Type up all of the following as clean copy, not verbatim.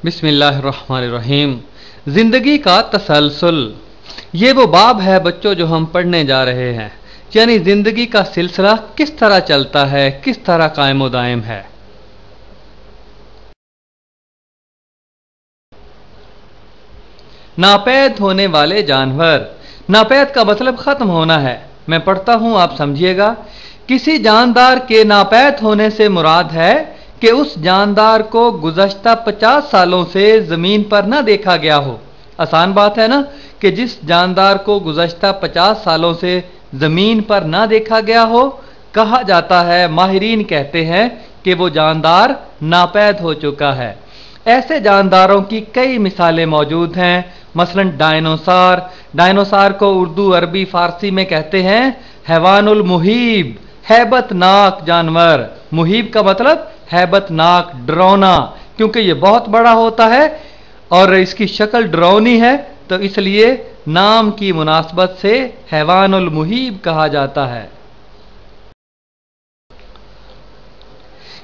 बिस्मिल्लाहिर्रहमानिर्रहीम। जिंदगी का तसलसल, ये वो बाब है बच्चों जो हम पढ़ने जा रहे हैं। यानी जिंदगी का सिलसिला किस तरह चलता है, किस तरह कायम व दायम है। नापैद होने वाले जानवर। नापैद का मतलब खत्म होना है। मैं पढ़ता हूं, आप समझिएगा। किसी जानदार के नापैद होने से मुराद है कि उस जानदार को गुज़श्ता 50 सालों से जमीन पर न देखा गया हो। आसान बात है ना कि जिस जानदार को गुज़श्ता 50 सालों से जमीन पर न देखा गया हो, कहा जाता है, माहिरीन कहते हैं कि वो जानदार नापैद हो चुका है। ऐसे जानदारों की कई मिसालें मौजूद हैं। मसलन डायनोसार। डायनोसार को उर्दू, अरबी, फारसी में कहते हैं हैवानुल मुहीब, हैबतनाक जानवर। मुहीब का मतलब हैबतनाक, डरावना, क्योंकि ये बहुत बड़ा होता है और इसकी शक्ल डरावनी है, तो इसलिए नाम की मुनासबत से हैवानुल मुहीब कहा जाता है।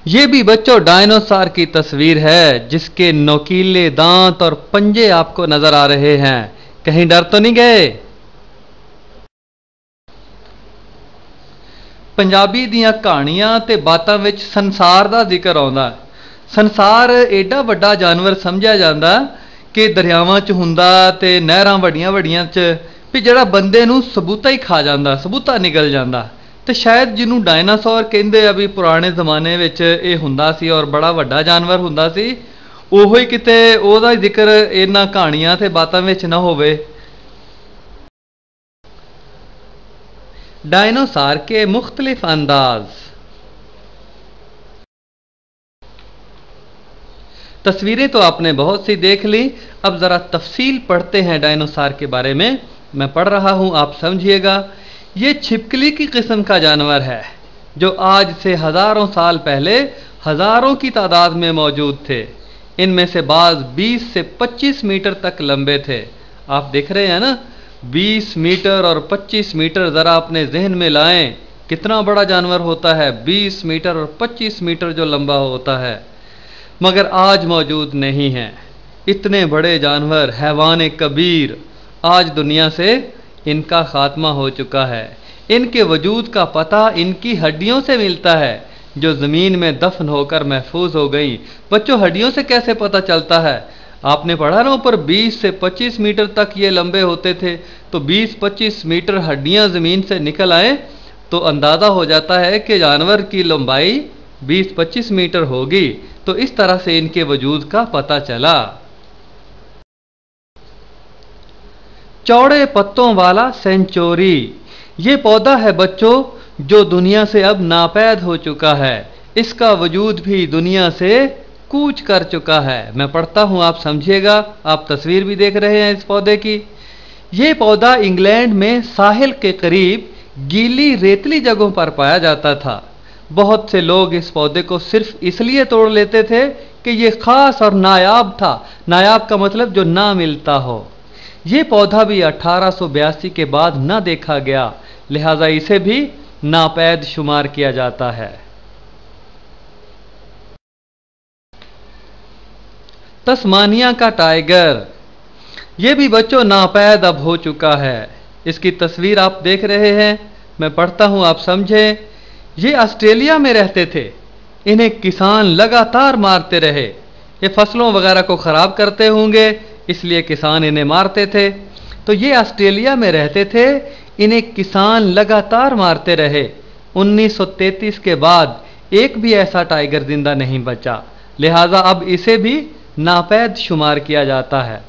ये भी बच्चों डायनोसार की तस्वीर है, जिसके नोकीले दांत और पंजे आपको नजर आ रहे हैं। कहीं डर तो नहीं गए। पंजाबी दियां कहानियां ते बातां विच संसार दा जिक्र आउंदा है। संसार एडा वड्डा जानवर समझिया जांदा कि दरियावां च हुंदा ते नहरां वड्डियां वड्डियां च भी जिहड़ा बंदे नूं सबूता ही खा जांदा, सबूता निकल जांदा। ते शायद जिन्हों डायनासौर कहंदे आ भी पुराने जमाने विच ये हुंदा सी और बड़ा वड्डा जानवर हुंदा सी, ओहो ही किते ओहदा जिक्र इन्हां कहानियां ते बातां विच ना होवे। डायनासौर के मुख्तलिफ अंदाज। तस्वीरें तो आपने बहुत सी देख ली, अब जरा तफसील पढ़ते हैं डायनासौर के बारे में। मैं पढ़ रहा हूं, आप समझिएगा। ये छिपकली की किस्म का जानवर है जो आज से हजारों साल पहले हजारों की तादाद में मौजूद थे। इनमें से बाज 20 से 25 मीटर तक लंबे थे। आप देख रहे हैं ना, 20 मीटर और 25 मीटर, जरा अपने जहन में लाएं कितना बड़ा जानवर होता है। 20 मीटर और 25 मीटर जो लंबा होता है, मगर आज मौजूद नहीं है। इतने बड़े जानवर, हैवान कबीर, आज दुनिया से इनका खात्मा हो चुका है। इनके वजूद का पता इनकी हड्डियों से मिलता है जो जमीन में दफन होकर महफूज हो गई। बच्चों, हड्डियों से कैसे पता चलता है? आपने पढ़ा ना ऊपर 20 से 25 मीटर तक ये लंबे होते थे, तो 20-25 मीटर हड्डियां जमीन से निकल आए तो अंदाजा हो जाता है कि जानवर की लंबाई 20-25 मीटर होगी। तो इस तरह से इनके वजूद का पता चला। चौड़े पत्तों वाला सेंचुरी। ये पौधा है बच्चों जो दुनिया से अब नापैद हो चुका है। इसका वजूद भी दुनिया से कूच कर चुका है। मैं पढ़ता हूं, आप समझिएगा। आप तस्वीर भी देख रहे हैं इस पौधे की। ये पौधा इंग्लैंड में साहिल के करीब गीली रेतली जगहों पर पाया जाता था। बहुत से लोग इस पौधे को सिर्फ इसलिए तोड़ लेते थे कि ये खास और नायाब था। नायाब का मतलब जो ना मिलता हो। ये पौधा भी 1882 के बाद न देखा गया, लिहाजा इसे भी नापैद शुमार किया जाता है। तस्मानिया का टाइगर। यह भी बच्चों नापैद अब हो चुका है। इसकी तस्वीर आप देख रहे हैं। मैं पढ़ता हूं, आप समझे। ये ऑस्ट्रेलिया में रहते थे। इन्हें किसान लगातार मारते रहे। ये फसलों वगैरह को खराब करते होंगे, इसलिए किसान इन्हें मारते थे। तो ये ऑस्ट्रेलिया में रहते थे, इन्हें किसान लगातार मारते रहे। 1933 के बाद एक भी ऐसा टाइगर जिंदा नहीं बचा, लिहाजा अब इसे भी नापैद शुमार किया जाता है।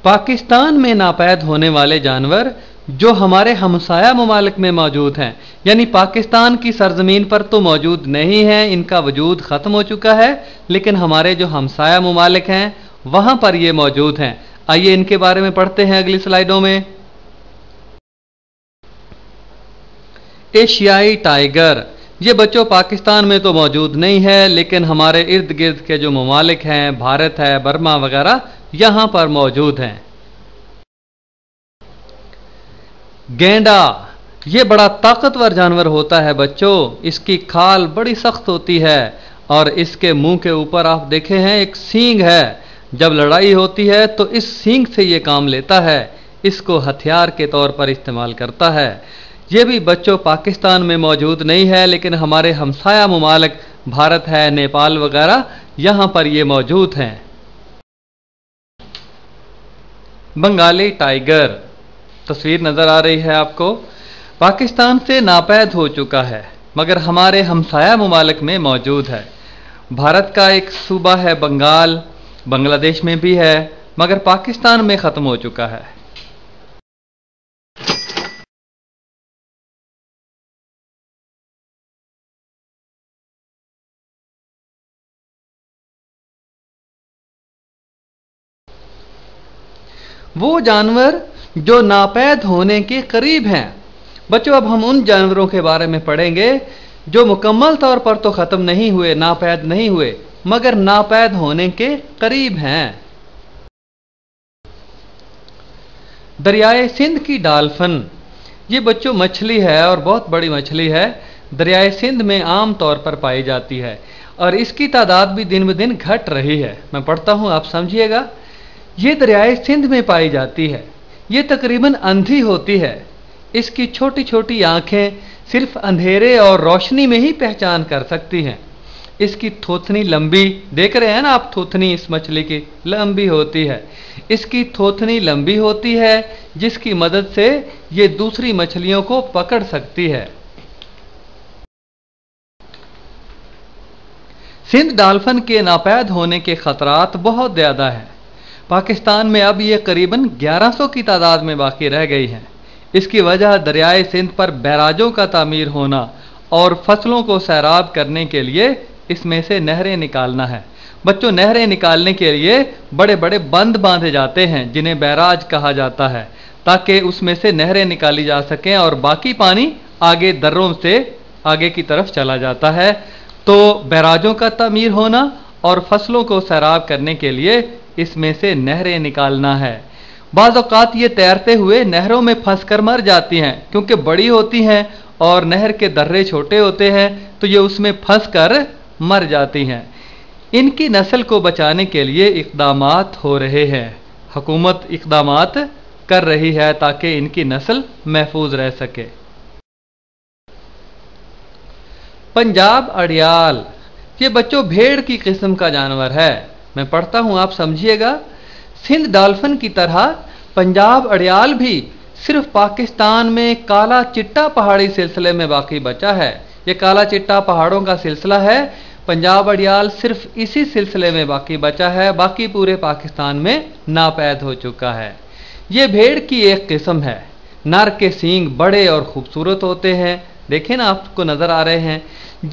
पाकिस्तान में नापैद होने वाले जानवर जो हमारे हमसाया ममालिक में मौजूद हैं, यानी पाकिस्तान की सरजमीन पर तो मौजूद नहीं है, इनका वजूद खत्म हो चुका है, लेकिन हमारे जो हमसाया ममालिक हैं वहां पर ये मौजूद हैं। आइए इनके बारे में पढ़ते हैं अगली स्लाइडों में। एशियाई टाइगर। ये बच्चों पाकिस्तान में तो मौजूद नहीं है, लेकिन हमारे इर्द गिर्द के जो ममालिक हैं, भारत है, बर्मा वगैरह, यहां पर मौजूद हैं। गैंडा। یہ بڑا طاقتور جانور ہوتا ہے بچوں، اس کی کھال بڑی سخت ہوتی ہے اور اس کے منہ کے اوپر آپ دیکھے ہیں ایک سینگ ہے۔ جب لڑائی ہوتی ہے تو اس سینگ سے یہ کام لیتا ہے، اس کو ہتھیار کے طور پر استعمال کرتا ہے۔ یہ بھی بچوں پاکستان میں موجود نہیں ہے، لیکن ہمارے ہمسایہ ممالک بھارت ہے، نیپال وغیرہ، یہاں پر یہ موجود ہیں۔ بنگالی ٹائیگر، تصویر نظر آ رہی ہے آپ کو، پاکستان سے ناپید ہو چکا ہے مگر ہمارے ہمسایہ ممالک میں موجود ہے۔ بھارت کا ایک صوبہ ہے بنگال، بنگلہ دیش میں بھی ہے مگر پاکستان میں ختم ہو چکا ہے۔ وہ جانور جو ناپید ہونے کے قریب ہیں۔ بچوں اب ہم ان جانوروں کے بارے میں پڑھیں گے جو مکمل طور پر تو ختم نہیں ہوئے، ناپید نہیں ہوئے، مگر ناپید ہونے کے قریب ہیں۔ دریائے سندھ کی ڈالفن، یہ بچوں مچھلی ہے اور بہت بڑی مچھلی ہے، دریائے سندھ میں عام طور پر پائی جاتی ہے اور اس کی تعداد بھی دن بدن گھٹ رہی ہے۔ میں پڑھتا ہوں، آپ سمجھیے گا۔ یہ دریائے سندھ میں پائی جاتی ہے، یہ تقریباً اندھی ہوتی ہے، اس کی چھوٹی چھوٹی آنکھیں صرف اندھیرے اور روشنی میں ہی پہچان کر سکتی ہیں۔ اس کی تھوتنی لمبی، دیکھ رہے ہیں نا آپ، تھوتنی اس مچھلی کی لمبی ہوتی ہے، اس کی تھوتنی لمبی ہوتی ہے جس کی مدد سے یہ دوسری مچھلیوں کو پکڑ سکتی ہے۔ سندھ ڈالفن کے ناپید ہونے کے خطرات بہت زیادہ ہیں۔ پاکستان میں اب یہ قریباً 1100 کی تعداد میں باقی رہ گئی ہیں۔ اس کی وجہ دریائے سندھ پر بیراجوں کا تعمیر ہونا اور فصلوں کو سیراب کرنے کے لیے اس میں سے نہریں نکالنا ہے۔ بچوں نہریں نکالنے کے لیے بڑے بڑے بند باندھے جاتے ہیں جنہیں بیراج کہا جاتا ہے، تاکہ اس میں سے نہریں نکالی جا سکیں اور باقی پانی آگے دروں سے آگے کی طرف چلا جاتا ہے۔ تو بیراجوں کا تعمیر ہونا اور فصلوں کو سیراب کرنے کے لیے اس میں سے نہریں نکالنا ہے۔ بعض اوقات یہ تیرتے ہوئے نہروں میں پھنس کر مر جاتی ہیں کیونکہ بڑی ہوتی ہیں اور نہر کے درے چھوٹے ہوتے ہیں تو یہ اس میں پھنس کر مر جاتی ہیں۔ ان کی نسل کو بچانے کے لیے اقدامات ہو رہے ہیں، حکومت اقدامات کر رہی ہے تاکہ ان کی نسل محفوظ رہ سکے۔ پنجاب اڑیال، یہ بچوں بھیڑ کی قسم کا جانور ہے۔ میں پڑھتا ہوں، آپ سمجھیے گا۔ سندھ ڈالفن کی طرح پنجاب اڑیال بھی صرف پاکستان میں کالا چٹا پہاڑی سلسلے میں باقی بچا ہے۔ یہ کالا چٹا پہاڑوں کا سلسلہ ہے، پنجاب اڑیال صرف اسی سلسلے میں باقی بچا ہے، باقی پورے پاکستان میں ناپید ہو چکا ہے۔ یہ بھیڑ کی ایک قسم ہے، نر کے سینگ بڑے اور خوبصورت ہوتے ہیں، دیکھیں نا آپ کو نظر آ رہے ہیں،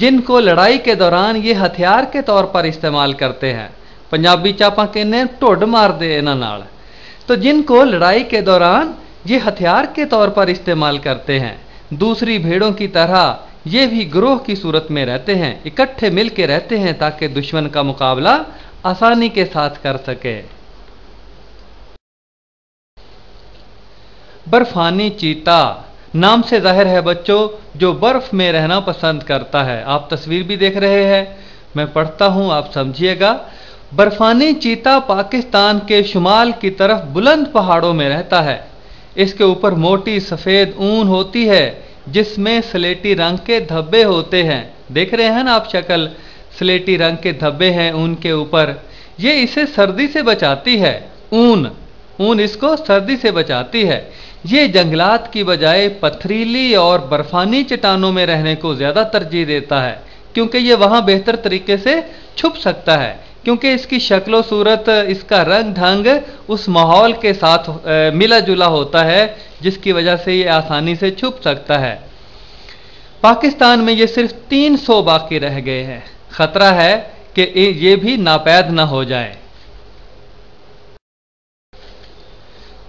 جن کو لڑائی کے دوران یہ ہتھیار کے طور پر استعمال کرتے ہیں۔ پنجابی چاپا کہنے ٹھڈ مار دے انہاں نال، تو جن کو لڑائی کے دوران یہ ہتھیار کے طور پر استعمال کرتے ہیں۔ دوسری بھیڑوں کی طرح یہ بھی گروہ کی صورت میں رہتے ہیں، اکٹھے مل کے رہتے ہیں تاکہ دشمن کا مقابلہ آسانی کے ساتھ کر سکے۔ برفانی چیتا، نام سے ظاہر ہے بچوں جو برف میں رہنا پسند کرتا ہے۔ آپ تصویر بھی دیکھ رہے ہیں، میں پڑھتا ہوں، آپ سمجھیے گا۔ برفانی چیتا پاکستان کے شمال کی طرف بلند پہاڑوں میں رہتا ہے۔ اس کے اوپر موٹی سفید اون ہوتی ہے جس میں سلیٹی رنگ کے دھبے ہوتے ہیں، دیکھ رہے ہیں نا آپ شکل، سلیٹی رنگ کے دھبے ہیں اون کے اوپر۔ یہ اسے سردی سے بچاتی ہے، اون اس کو سردی سے بچاتی ہے۔ یہ جنگلات کی بجائے پتھریلی اور برفانی چٹانوں میں رہنے کو زیادہ ترجیح دیتا ہے کیونکہ یہ وہاں بہتر طریقے سے چھپ سکتا ہے، کیونکہ اس کی شکل و صورت، اس کا رنگ ڈھنگ اس ماحول کے ساتھ ملا جلا ہوتا ہے جس کی وجہ سے یہ آسانی سے چھپ سکتا ہے۔ پاکستان میں یہ صرف 300 باقی رہ گئے ہیں، خطرہ ہے کہ یہ بھی ناپید نہ ہو جائے۔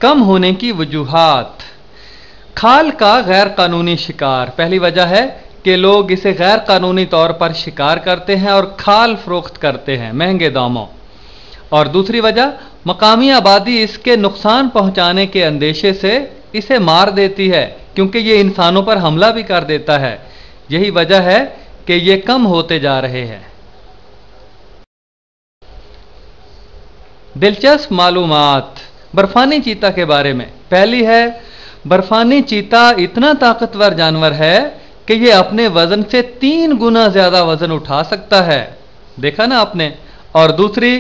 کم ہونے کی وجوہات، کھال کا غیر قانونی شکار، پہلی وجہ ہے کہ لوگ اسے غیر قانونی طور پر شکار کرتے ہیں اور کھال فروخت کرتے ہیں مہنگے داموں، اور دوسری وجہ مقامی آبادی اس کے نقصان پہنچانے کے اندیشے سے اسے مار دیتی ہے، क्योंकि ये इंसानों पर हमला भी कर देता है। यही वजह है कि ये कम होते जा रहे हैं। दिलचस्प मालूमात बर्फानी चीता के बारे में। पहली है, बर्फानी चीता इतना ताकतवर जानवर है कि ये अपने वजन से 3 गुना ज्यादा वजन उठा सकता है। देखा ना आपने। और दूसरी,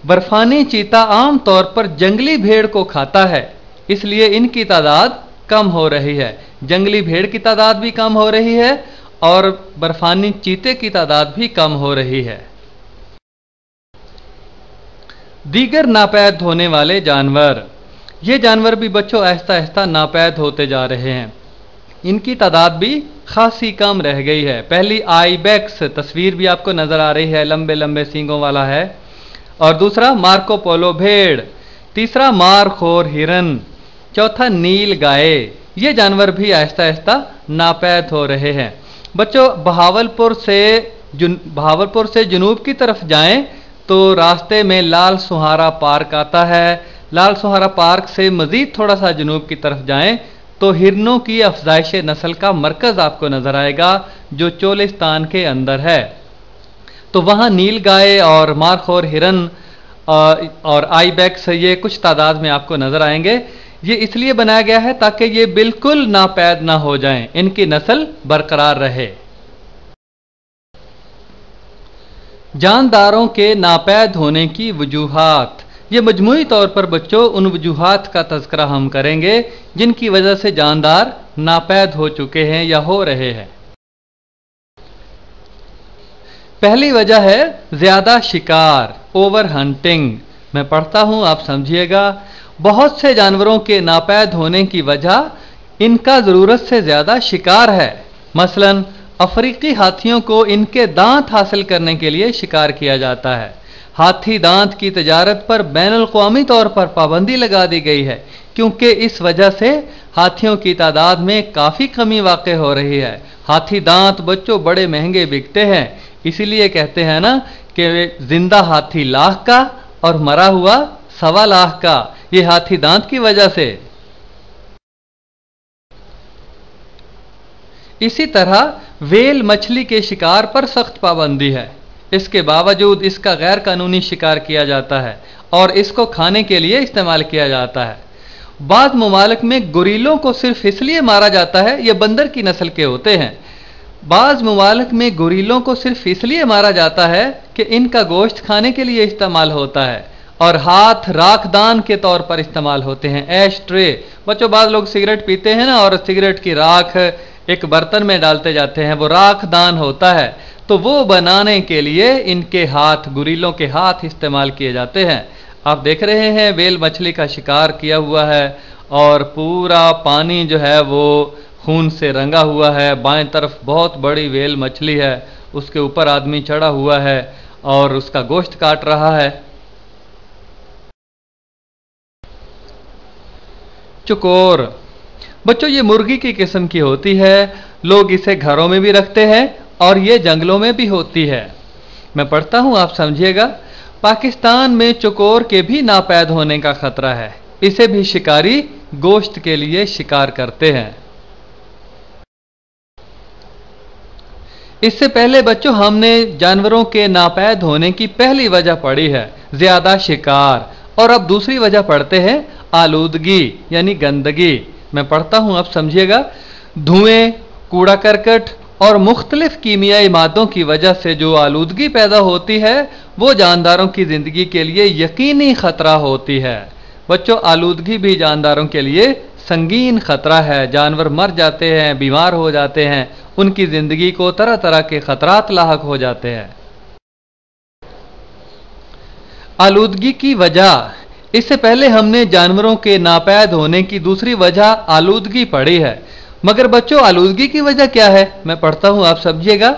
बर्फानी चीता आम तौर पर जंगली भेड़ को खाता है, इसलिए इनकी तादाद कम हो रही है। जंगली भेड़ की तादाद भी कम हो रही है और बर्फानी चीते की तादाद भी कम हो रही है। दीगर नापैद होने वाले जानवर। ये जानवर भी बच्चों आहिस्ता आहिस्ता नापैद होते जा रहे हैं। इनकी तादाद भी खासी कम रह गई है। पहली आइबेक्स, तस्वीर भी आपको नजर आ रही है, लंबे लंबे सींगों वाला है। और दूसरा मार्को पोलो भेड़, तीसरा मारखोर हिरन, चौथा नील गाय। ये जानवर भी आहिस्ता आहिस्ता नापैद हो रहे हैं। बच्चों बहावलपुर से जुनूब की तरफ जाएं तो रास्ते में लाल सुहारा पार्क आता है। लाल सुहारा पार्क से मजीद थोड़ा सा जुनूब की तरफ जाएं तो हिरनों की अफजाइश नस्ल का मरकज आपको नजर आएगा, जो चोलिस्तान के अंदर है। तो वहां नील गाय और मारखोर हिरन और आइबेक्स ये कुछ तादाद में आपको नजर आएंगे। ये इसलिए बनाया गया है ताकि ये बिल्कुल नापैद ना हो जाएं, इनकी नस्ल बरकरार रहे। जानदारों के नापैद होने की वजूहात। ये मजमूई तौर पर बच्चों उन वजूहात का तज़किरा हम करेंगे जिनकी वजह से जानदार नापैद हो चुके हैं या हो रहे हैं। पहली वजह है ज्यादा शिकार, ओवर हंटिंग। मैं पढ़ता हूं, आप समझिएगा। बहुत से जानवरों के नापैद होने की वजह इनका जरूरत से ज्यादा शिकार है। मसलन अफ्रीकी हाथियों को इनके दांत हासिल करने के लिए शिकार किया जाता है। हाथी दांत की तजारत पर बैनुल-अक़वामी तौर पर पाबंदी लगा दी गई है, क्योंकि इस वजह से हाथियों की तादाद में काफी कमी वाक़ हो रही है। हाथी दांत बच्चों बड़े महंगे बिकते हैं, इसीलिए कहते हैं ना कि जिंदा हाथी लाख का और मरा हुआ 1.25 लाख का। ये हाथी दांत की वजह से। इसी तरह व्हेल मछली के शिकार पर सख्त पाबंदी है। इसके बावजूद इसका गैर कानूनी शिकार किया जाता है और इसको खाने के लिए इस्तेमाल किया जाता है। बाद ममालिक में गुरीलों को सिर्फ इसलिए मारा जाता है, ये बंदर की नस्ल के होते हैं। बाज़ ममालिक में गुरीलों को सिर्फ इसलिए मारा जाता है कि इनका गोश्त खाने के लिए इस्तेमाल होता है और हाथ राखदान के तौर पर इस्तेमाल होते हैं। ऐश ट्रे, बच्चों बाद लोग सिगरेट पीते हैं ना और सिगरेट की राख एक बर्तन में डालते जाते हैं, वो राखदान होता है। तो वो बनाने के लिए इनके हाथ, गुरीलों के हाथ इस्तेमाल किए जाते हैं। आप देख रहे हैं व्हेल मछली का शिकार किया हुआ है और पूरा पानी जो है वो खून से रंगा हुआ है। बाएं तरफ बहुत बड़ी व्हेल मछली है, उसके ऊपर आदमी चढ़ा हुआ है और उसका गोश्त काट रहा है। चुकोर, बच्चों ये मुर्गी की किस्म की होती है। लोग इसे घरों में भी रखते हैं और ये जंगलों में भी होती है। मैं पढ़ता हूं, आप समझिएगा। पाकिस्तान में चुकोर के भी नापैद होने का खतरा है। इसे भी शिकारी गोश्त के लिए शिकार करते हैं। इससे पहले बच्चों हमने जानवरों के नापैद होने की पहली वजह पढ़ी है, ज्यादा शिकार। और अब दूसरी वजह पढ़ते हैं, आलूदगी यानी गंदगी। मैं पढ़ता हूं, आप समझिएगा। धुएं, कूड़ा करकट और मुख्तलिफ कीमियाई मादों की वजह से जो आलूदगी पैदा होती है वो जानदारों की जिंदगी के लिए यकीनी खतरा होती है। बच्चों आलूदगी भी जानदारों के लिए संगीन खतरा है। जानवर मर जाते हैं, बीमार हो जाते हैं, उनकी जिंदगी को तरह तरह के खतरात लाहक हो जाते हैं। आलूदगी की वजह, इससे पहले हमने जानवरों के नापैद होने की दूसरी वजह आलूदगी पढ़ी है। मगर बच्चों आलूदगी की वजह क्या है? मैं पढ़ता हूं, आप समझिएगा।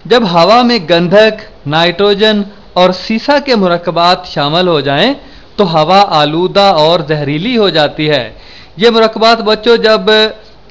जब हवा में गंधक, नाइट्रोजन और सीसा के मुरक्कबात शामिल हो जाएं तो हवा आलूदा और जहरीली हो जाती है। ये मुरक्कबात बच्चों जब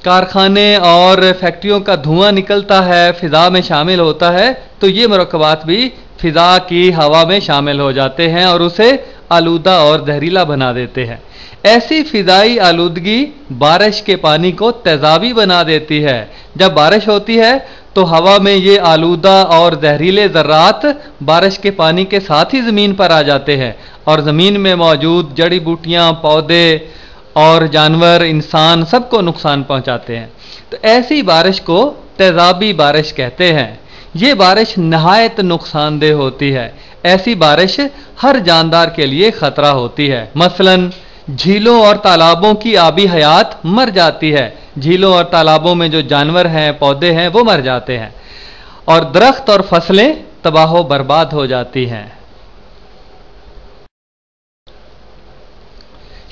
कारखाने और फैक्ट्रियों का धुआं निकलता है, फिजा में शामिल होता है, तो ये मुरक्कबात भी फिजा की हवा में शामिल हो जाते हैं और उसे आलूदा और जहरीला बना देते हैं। ऐसी फिजाई आलूदगी बारिश के पानी को तेजाबी बना देती है। जब बारिश होती है तो हवा में ये आलूदा और जहरीले ज़र्रात बारिश के पानी के साथ ही ज़मीन पर आ जाते हैं और ज़मीन में मौजूद जड़ी बूटियाँ, पौधे और जानवर, इंसान सबको नुकसान पहुँचाते हैं। तो ऐसी बारिश को तेजाबी बारिश कहते हैं। ये बारिश नहायत नुकसानदेह होती है। ऐसी बारिश हर जानदार के लिए ख़तरा होती है। मसलन झीलों और तालाबों की आबी हयात मर जाती है। झीलों और तालाबों में जो जानवर हैं, पौधे हैं, वो मर जाते हैं और दरख्त और फसलें तबाह बर्बाद हो जाती हैं।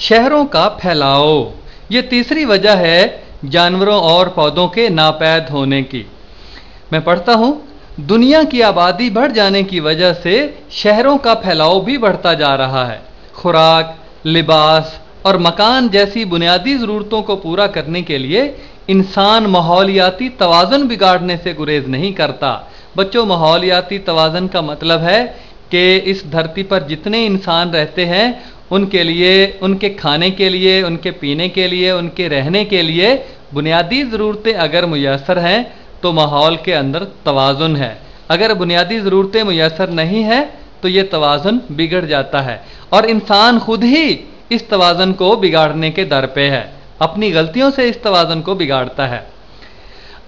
शहरों का फैलाव, ये तीसरी वजह है जानवरों और पौधों के नापैद होने की। मैं पढ़ता हूं, दुनिया की आबादी बढ़ जाने की वजह से शहरों का फैलाव भी बढ़ता जा रहा है। खुराक, लिबास और मकान जैसी बुनियादी ज़रूरतों को पूरा करने के लिए इंसान माहौलियाती तवाज़ुन बिगाड़ने से गुरेज नहीं करता। बच्चों, माहौलियाती तवाज़ुन का मतलब है कि इस धरती पर जितने इंसान रहते हैं उनके लिए, उनके खाने के लिए, उनके पीने के लिए, उनके रहने के लिए बुनियादी ज़रूरतें अगर मुयस्सर हैं तो माहौल के अंदर तवाज़ुन है। अगर बुनियादी ज़रूरतें मुयस्सर नहीं हैं तो ये तवाज़ुन बिगड़ जाता है और इंसान खुद ही इस तवाज़ुन को बिगाड़ने के दर पे है। अपनी गलतियों से इस तवाज़ुन को बिगाड़ता है।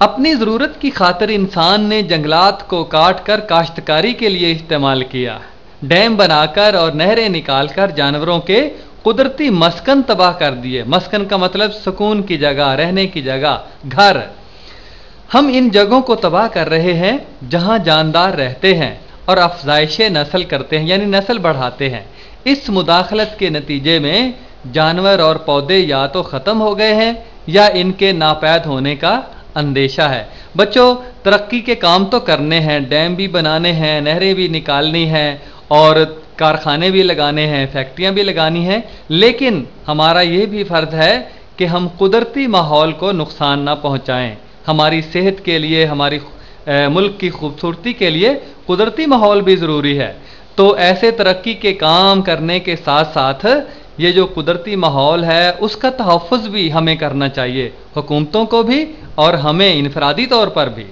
अपनी ज़रूरत की खातिर इंसान ने जंगलात को काट कर काश्तकारी के लिए इस्तेमाल किया। डैम बनाकर और नहरें निकालकर जानवरों के कुदरती मस्कन तबाह कर दिए। मस्कन का मतलब सुकून की जगह, रहने की जगह, घर। हम इन जगहों को तबाह कर रहे हैं जहां जानदार रहते हैं और अफजाइश नस्ल करते हैं, यानी नस्ल बढ़ाते हैं। इस मुदाखलत के नतीजे में जानवर और पौधे या तो ख़त्म हो गए हैं या इनके नापैद होने का अंदेशा है। बच्चों, तरक्की के काम तो करने हैं, डैम भी बनाने हैं, नहरें भी निकालनी हैं और कारखाने भी लगाने हैं, फैक्ट्रियां भी लगानी हैं, लेकिन हमारा ये भी फ़र्ज़ है कि हम कुदरती माहौल को नुकसान ना पहुँचाएँ। हमारी सेहत के लिए, हमारी मुल्क की खूबसूरती के लिए कुदरती माहौल भी ज़रूरी है। तो ऐसे तरक्की के काम करने के साथ साथ ये जो कुदरती माहौल है उसका तहफ़्फ़ुज़ भी हमें करना चाहिए, हुकूमतों को भी और हमें इनफरादी तौर पर भी।